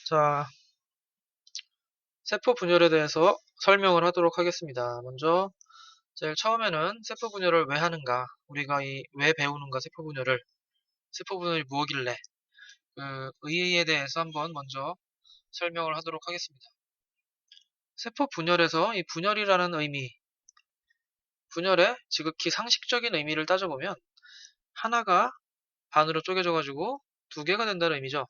자, 세포 분열에 대해서 설명을 하도록 하겠습니다. 먼저 제일 처음에는 세포 분열을 왜 하는가, 우리가 왜 배우는가, 세포 분열이 무엇길래, 그 의의에 대해서 한번 먼저 설명을 하도록 하겠습니다. 세포 분열에서 이 분열이라는 의미, 분열의 지극히 상식적인 의미를 따져보면 하나가 반으로 쪼개져가지고 두 개가 된다는 의미죠.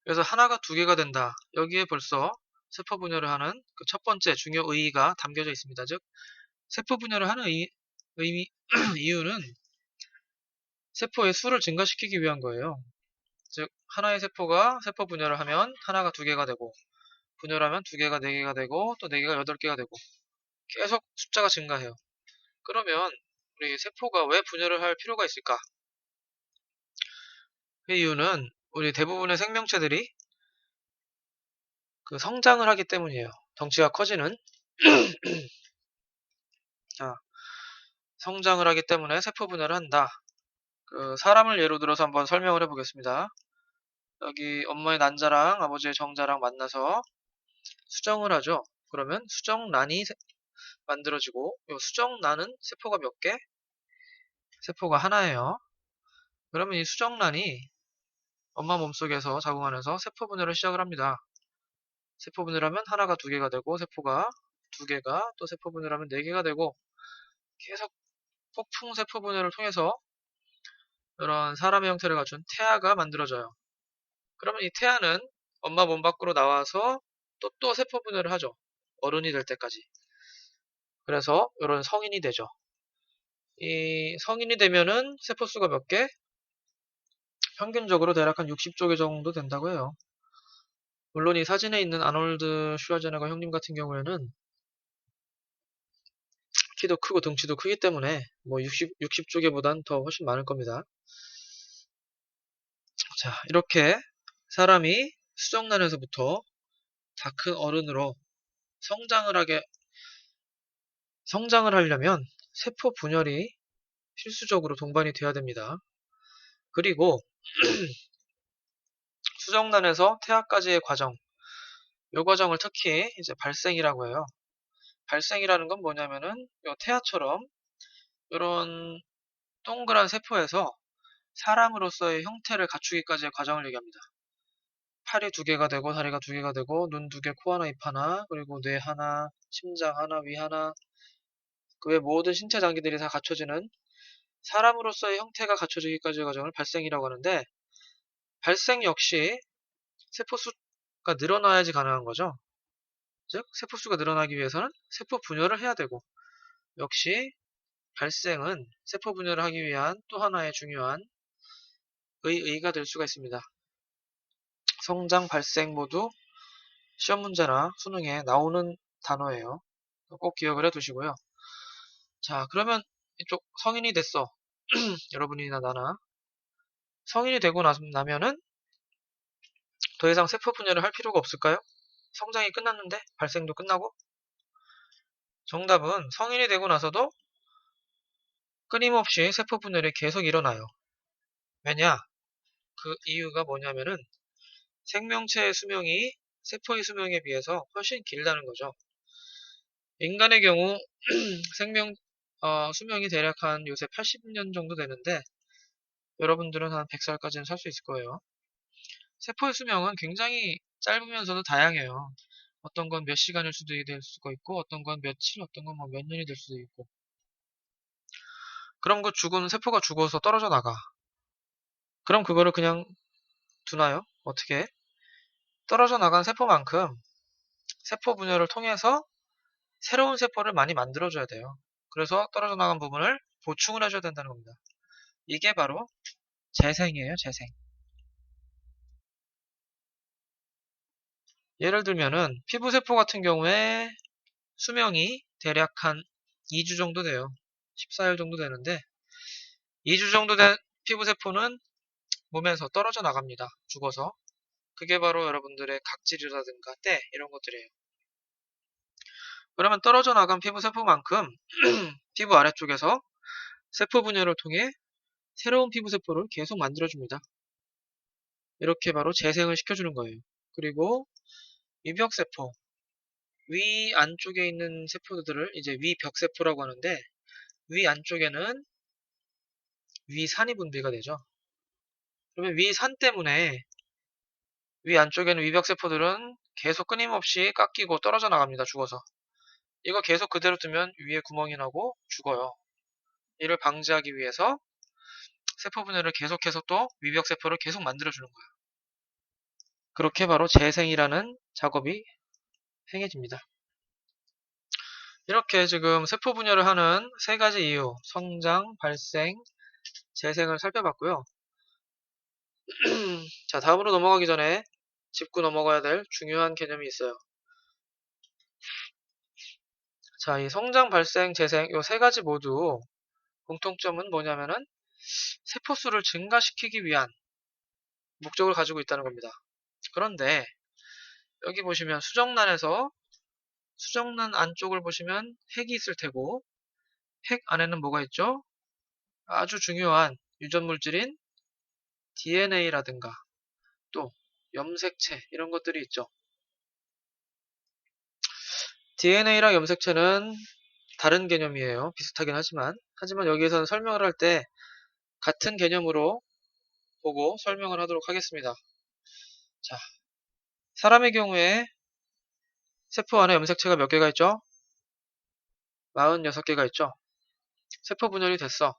그래서 하나가 두 개가 된다. 여기에 벌써 세포 분열을 하는 그 첫 번째 중요 의의가 담겨져 있습니다. 즉, 세포 분열을 하는 의미, 이유는 세포의 수를 증가시키기 위한 거예요. 즉, 하나의 세포가 세포 분열을 하면 하나가 두 개가 되고, 분열하면 두 개가 네 개가 되고, 또 네 개가 여덟 개가 되고, 계속 숫자가 증가해요. 그러면 우리 세포가 왜 분열을 할 필요가 있을까? 그 이유는 우리 대부분의 생명체들이 그 성장을 하기 때문이에요. 덩치가 커지는. 자, 성장을 하기 때문에 세포 분열을 한다. 그 사람을 예로 들어서 한번 설명을 해보겠습니다. 여기 엄마의 난자랑 아버지의 정자랑 만나서 수정을 하죠. 그러면 수정란이 만들어지고, 이 수정란은 세포가 몇 개? 세포가 하나예요. 그러면 이 수정란이 엄마 몸속에서 작용하면서 세포 분열을 시작을 합니다. 세포 분열하면 하나가 두 개가 되고, 세포가 두 개가 또 세포 분열하면 네 개가 되고, 계속 폭풍 세포 분열을 통해서 이런 사람의 형태를 갖춘 태아가 만들어져요. 그러면 이 태아는 엄마 몸 밖으로 나와서 또 세포 분열을 하죠. 어른이 될 때까지. 그래서 이런 성인이 되죠. 이 성인이 되면은 세포수가 몇 개? 평균적으로 대략 한 60조 개 정도 된다고 해요. 물론 이 사진에 있는 아놀드 슈와제네거 형님 같은 경우에는 키도 크고 덩치도 크기 때문에 뭐 60조 개보단 더 훨씬 많을 겁니다. 자, 이렇게 사람이 수정란에서부터 다 큰 어른으로 성장을 하려면 세포 분열이 필수적으로 동반이 돼야 됩니다. 그리고 수정란에서 태아까지의 과정, 이 과정을 특히 이제 발생이라고 해요. 발생이라는 건 뭐냐면은 요 태아처럼 이런 동그란 세포에서 사람으로서의 형태를 갖추기까지의 과정을 얘기합니다. 팔이 두 개가 되고, 다리가 두 개가 되고, 눈 두 개, 코 하나, 입 하나, 그리고 뇌 하나, 심장 하나, 위 하나, 그 외 모든 신체 장기들이 다 갖춰지는 사람으로서의 형태가 갖춰지기까지의 과정을 발생이라고 하는데, 발생 역시 세포수가 늘어나야지 가능한 거죠. 즉, 세포수가 늘어나기 위해서는 세포 분열을 해야 되고, 역시 발생은 세포 분열을 하기 위한 또 하나의 중요한 의의가 될 수가 있습니다. 성장, 발생 모두 시험 문제나 수능에 나오는 단어예요. 꼭 기억을 해 두시고요. 자, 그러면 이쪽 성인이 됐어. 여러분이나 나나. 성인이 되고 나면은 더 이상 세포 분열을 할 필요가 없을까요? 성장이 끝났는데? 발생도 끝나고? 정답은 성인이 되고 나서도 끊임없이 세포 분열이 계속 일어나요. 왜냐? 그 이유가 뭐냐면은 생명체의 수명이 세포의 수명에 비해서 훨씬 길다는 거죠. 인간의 경우 수명이 대략 한 요새 80년 정도 되는데 여러분들은 한 100살까지는 살 수 있을 거예요. 세포의 수명은 굉장히 짧으면서도 다양해요. 어떤 건 몇 시간일 수도 될 수가 있고, 어떤 건 며칠, 어떤 건 뭐 몇 년이 될 수도 있고. 그럼 그 죽은 세포가 죽어서 떨어져 나가. 그럼 그거를 그냥 두나요? 어떻게? 떨어져 나간 세포만큼 세포 분열을 통해서 새로운 세포를 많이 만들어줘야 돼요. 그래서 떨어져 나간 부분을 보충을 해줘야 된다는 겁니다. 이게 바로 재생이에요, 재생. 예를 들면은 피부세포 같은 경우에 수명이 대략 한 2주 정도 돼요. 14일 정도 되는데 2주 정도 된 피부세포는 몸에서 떨어져 나갑니다. 죽어서. 그게 바로 여러분들의 각질이라든가 때 이런 것들이에요. 그러면 떨어져 나간 피부세포만큼 피부 아래쪽에서 세포 분열을 통해 새로운 피부세포를 계속 만들어줍니다. 이렇게 바로 재생을 시켜주는 거예요. 그리고 위벽세포, 위 안쪽에 있는 세포들을 이제 위벽세포라고 하는데, 위 안쪽에는 위산이 분비가 되죠. 그러면 위산 때문에 위 안쪽에는 위벽세포들은 계속 끊임없이 깎이고 떨어져 나갑니다. 죽어서. 이거 계속 그대로 두면 위에 구멍이 나고 죽어요. 이를 방지하기 위해서 세포 분열을 계속해서 또 위벽세포를 계속 만들어주는 거예요. 그렇게 바로 재생이라는 작업이 행해집니다. 이렇게 지금 세포 분열을 하는 세 가지 이유, 성장, 발생, 재생을 살펴봤고요. 자, 다음으로 넘어가기 전에 짚고 넘어가야 될 중요한 개념이 있어요. 자, 이 성장, 발생, 재생 이 세 가지 모두 공통점은 뭐냐면은 세포수를 증가시키기 위한 목적을 가지고 있다는 겁니다. 그런데 여기 보시면 수정란 안쪽을 보시면 핵이 있을 테고 핵 안에는 뭐가 있죠? 아주 중요한 유전물질인 DNA라든가 또 염색체 이런 것들이 있죠. DNA랑 염색체는 다른 개념이에요. 비슷하긴 하지만 여기에서는 설명을 할 때 같은 개념으로 보고 설명을 하도록 하겠습니다. 자, 사람의 경우에 세포 안에 염색체가 몇 개가 있죠? 46개가 있죠. 세포 분열이 됐어.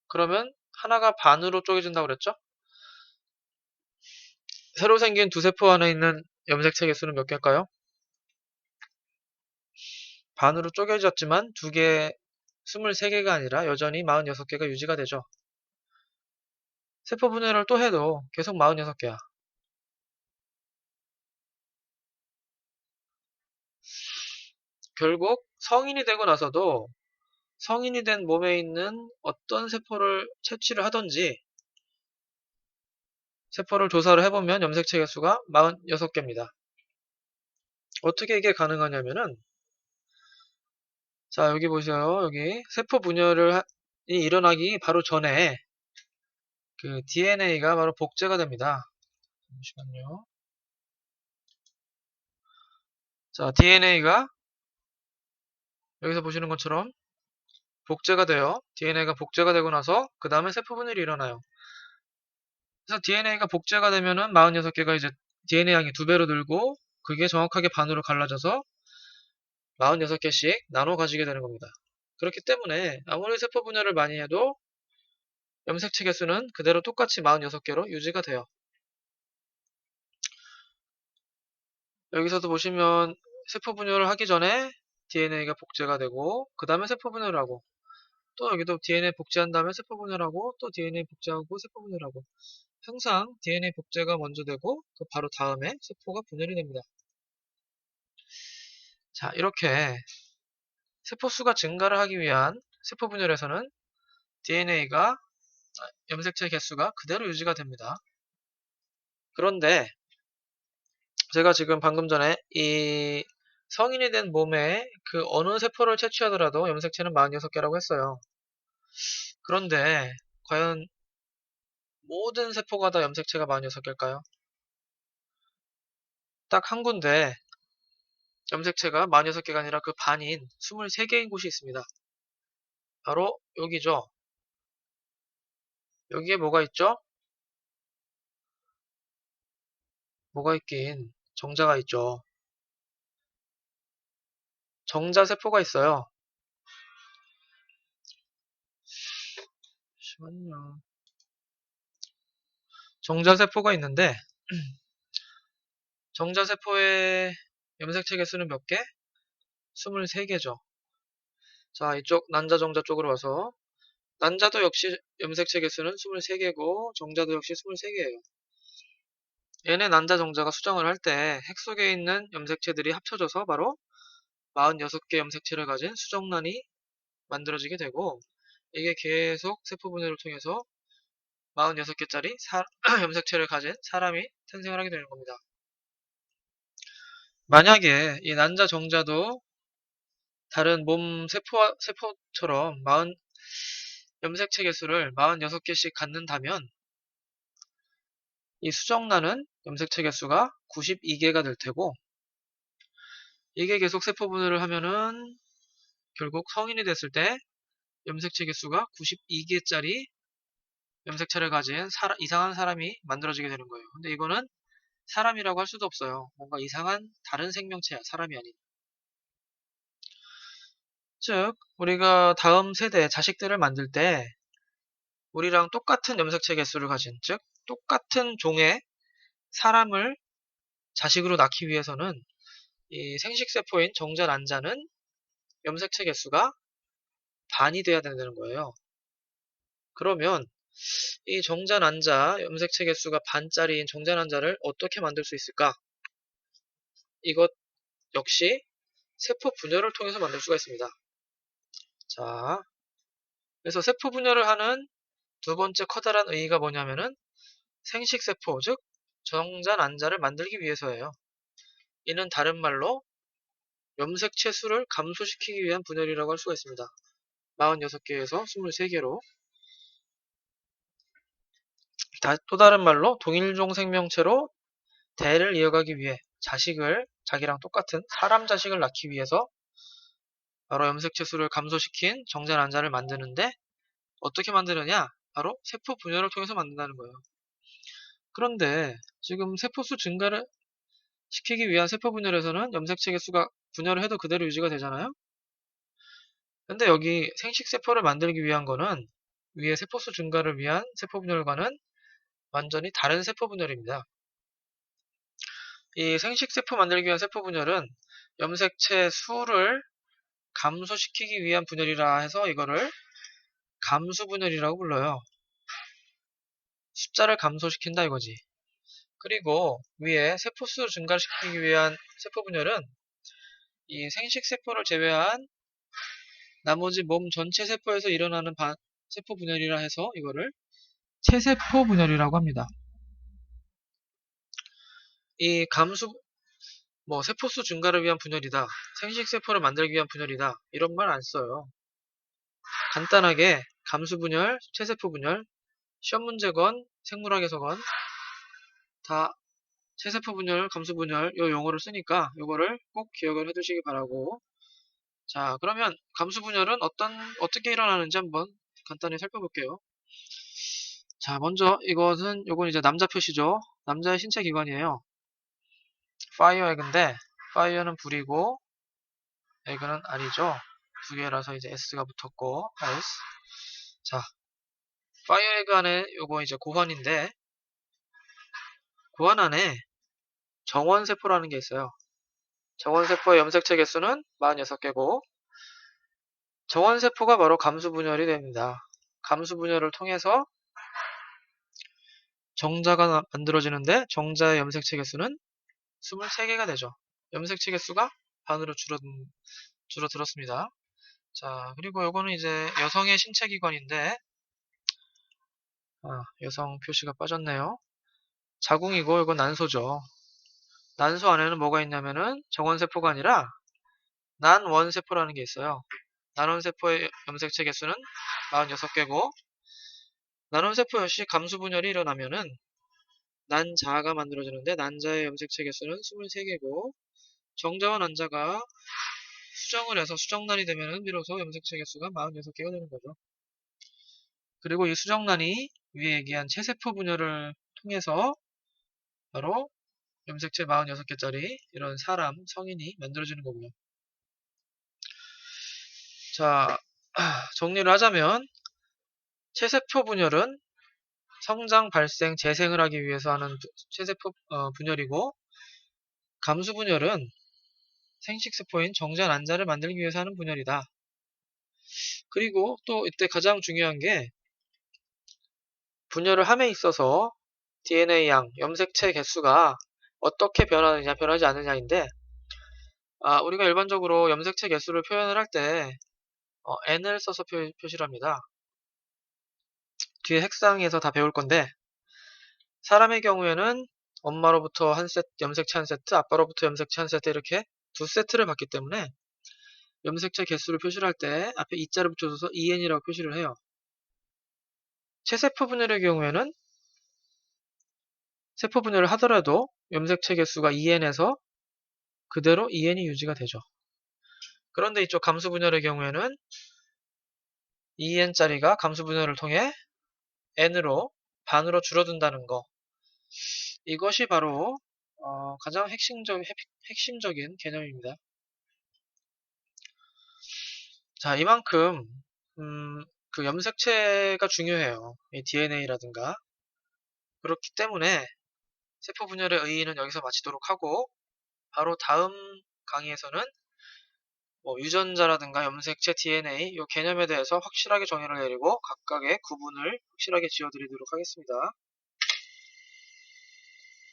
그러면 하나가 반으로 쪼개진다고 그랬죠? 새로 생긴 두 세포 안에 있는 염색체 개수는 몇 개일까요? 반으로 쪼개졌지만 두 개, 23개가 아니라 여전히 46개가 유지가 되죠. 세포 분해를 또 해도 계속 46개야. 결국 성인이 되고 나서도 성인이 된 몸에 있는 어떤 세포를 채취를 하든지 세포를 조사를 해보면 염색체 개수가 46개입니다. 어떻게 이게 가능하냐면은 자, 여기 보세요. 여기 세포 분열이 일어나기 바로 전에 그 DNA가 바로 복제가 됩니다. 잠시만요. 자, DNA가 여기서 보시는 것처럼 복제가 돼요. DNA가 복제가 되고 나서 그 다음에 세포 분열이 일어나요. 그래서 DNA가 복제가 되면은 46개가 이제 DNA 양이 2배로 늘고 그게 정확하게 반으로 갈라져서 46개씩 나눠 가지게 되는 겁니다. 그렇기 때문에 아무리 세포 분열을 많이 해도 염색체 개수는 그대로 똑같이 46개로 유지가 돼요. 여기서도 보시면 세포 분열을 하기 전에 DNA가 복제가 되고 그 다음에 세포 분열을 하고 또 여기도 DNA 복제한 다음에 세포 분열하고 또 DNA 복제하고 세포 분열하고 항상 DNA 복제가 먼저 되고 그 바로 다음에 세포가 분열이 됩니다. 자, 이렇게 세포 수가 증가를 하기 위한 세포 분열에서는 DNA가 염색체 개수가 그대로 유지가 됩니다. 그런데 제가 지금 방금 전에 이 성인이 된 몸에 그 어느 세포를 채취하더라도 염색체는 46개라고 했어요. 그런데 과연 모든 세포가 다 염색체가 46개일까요? 딱 한 군데 염색체가 46개가 아니라 그 반인 23개인 곳이 있습니다. 바로 여기죠. 여기에 뭐가 있죠? 뭐가 있긴 정자가 있죠. 정자세포가 있어요. 잠시만요. 정자세포가 있는데 정자세포의 염색체 개수는 몇 개? 23개죠. 자, 이쪽 난자정자 쪽으로 와서 난자도 역시 염색체 개수는 23개고 정자도 역시 23개예요. 얘네 난자정자가 수정을 할 때 핵 속에 있는 염색체들이 합쳐져서 바로 46개 염색체를 가진 수정란이 만들어지게 되고 이게 계속 세포 분해를 통해서 46개짜리 염색체를 가진 사람이 탄생을 하게 되는 겁니다. 만약에 이 난자 정자도 다른 몸 세포처럼 염색체 개수를 46개씩 갖는다면 이 수정란은 염색체 개수가 92개가 될 테고, 이게 계속 세포 분열을 하면은 결국 성인이 됐을 때 염색체 개수가 92개짜리 염색체를 가진 이상한 사람이 만들어지게 되는 거예요. 근데 이거는 사람이라고 할 수도 없어요. 뭔가 이상한 다른 생명체야, 사람이 아닌. 즉, 우리가 다음 세대 자식들을 만들 때 우리랑 똑같은 염색체 개수를 가진, 즉 똑같은 종의 사람을 자식으로 낳기 위해서는 이 생식세포인 정자 난자는 염색체 개수가 반이 돼야 된다는 거예요. 그러면 이 정자 난자 염색체 개수가 반짜리인 정자 난자를 어떻게 만들 수 있을까? 이것 역시 세포 분열을 통해서 만들 수가 있습니다. 자, 그래서 세포 분열을 하는 두 번째 커다란 의의가 뭐냐면은 생식세포, 즉 정자 난자를 만들기 위해서예요. 이는 다른 말로 염색체 수를 감소시키기 위한 분열이라고 할 수가 있습니다. 46개에서 23개로. 또 다른 말로 동일종 생명체로 대를 이어가기 위해 자기랑 똑같은 사람 자식을 낳기 위해서 바로 염색체 수를 감소시킨 정자 난자를 만드는데 어떻게 만드느냐? 바로 세포 분열을 통해서 만든다는 거예요. 그런데 지금 세포수 증가를 시키기 위한 세포 분열에서는 염색체 개수가 분열을 해도 그대로 유지가 되잖아요? 근데 여기 생식세포를 만들기 위한 거는 위에 세포수 증가를 위한 세포 분열과는 완전히 다른 세포 분열입니다. 이 생식세포 만들기 위한 세포 분열은 염색체 수를 감소시키기 위한 분열이라 해서 이거를 감수 분열이라고 불러요. 숫자를 감소시킨다 이거지. 그리고 위에 세포수 증가를 시키기 위한 세포 분열은 이 생식세포를 제외한 나머지 몸 전체 세포에서 일어나는 세포 분열이라 해서 이거를 체세포 분열이라고 합니다. 이 세포수 증가를 위한 분열이다, 생식세포를 만들기 위한 분열이다, 이런 말 안 써요. 간단하게 감수 분열, 체세포 분열, 시험 문제건 생물학에서건 다 체세포 분열, 감수 분열 요 용어를 쓰니까 요거를 꼭 기억을 해두시기 바라고. 자, 그러면 감수 분열은 어떻게 일어나는지 한번 간단히 살펴볼게요. 자, 먼저 요건 이제 남자 표시죠. 남자의 신체 기관이에요. 파이어 에그인데 파이어는 불이고 에그는 알이죠. 두 개라서 이제 S가 붙었고 S. 자, 파이어 에그 안에 요거 이제 고환인데 고환 안에 정원세포라는 게 있어요. 정원세포의 염색체 개수는 46개고 정원세포가 바로 감수분열이 됩니다. 감수분열을 통해서 정자가 만들어지는데 정자의 염색체 개수는 23개가 되죠. 염색체 개수가 반으로 줄어들었습니다. 자, 그리고 요거는 이제 여성의 신체기관인데 여성 표시가 빠졌네요. 자궁이고 이건 난소죠. 난소 안에는 뭐가 있냐면은 정원세포가 아니라 난원세포라는 게 있어요. 난원세포의 염색체 개수는 46개고 난원세포 역시 감수분열이 일어나면은 난자가 만들어지는데 난자의 염색체 개수는 23개고 정자와 난자가 수정을 해서 수정란이 되면은 비로소 염색체 개수가 46개가 되는 거죠. 그리고 이 수정란이 위에 얘기한 체세포 분열을 통해서 바로 염색체 46개짜리 이런 사람, 성인이 만들어지는 거고요. 자, 정리를 하자면 체세포 분열은 성장, 발생, 재생을 하기 위해서 하는 체세포 분열이고 감수 분열은 생식세포인 정자 난자를 만들기 위해서 하는 분열이다. 그리고 또 이때 가장 중요한 게 분열을 함에 있어서 DNA 양, 염색체 개수가 어떻게 변하느냐, 변하지 않느냐인데 우리가 일반적으로 염색체 개수를 표현을 할 때 n을 써서 표시를 합니다. 뒤에 핵상에서 다 배울 건데 사람의 경우에는 엄마로부터 염색체 한 세트, 아빠로부터 염색체 한 세트 이렇게 두 세트를 받기 때문에 염색체 개수를 표시를 할 때 앞에 2자를 붙여줘서 EN이라고 표시를 해요. 체세포 분열의 경우에는 세포 분열을 하더라도 염색체 개수가 2n에서 그대로 2n이 유지가 되죠. 그런데 이쪽 감수 분열의 경우에는 2n짜리가 감수 분열을 통해 n으로 반으로 줄어든다는 거. 이것이 바로 가장 핵심적인 개념입니다. 자, 이만큼 그 염색체가 중요해요. 이 DNA라든가. 그렇기 때문에 세포 분열의 의의는 여기서 마치도록 하고 바로 다음 강의에서는 뭐 유전자라든가 염색체 DNA 이 개념에 대해서 확실하게 정의를 내리고 각각의 구분을 확실하게 지어드리도록 하겠습니다.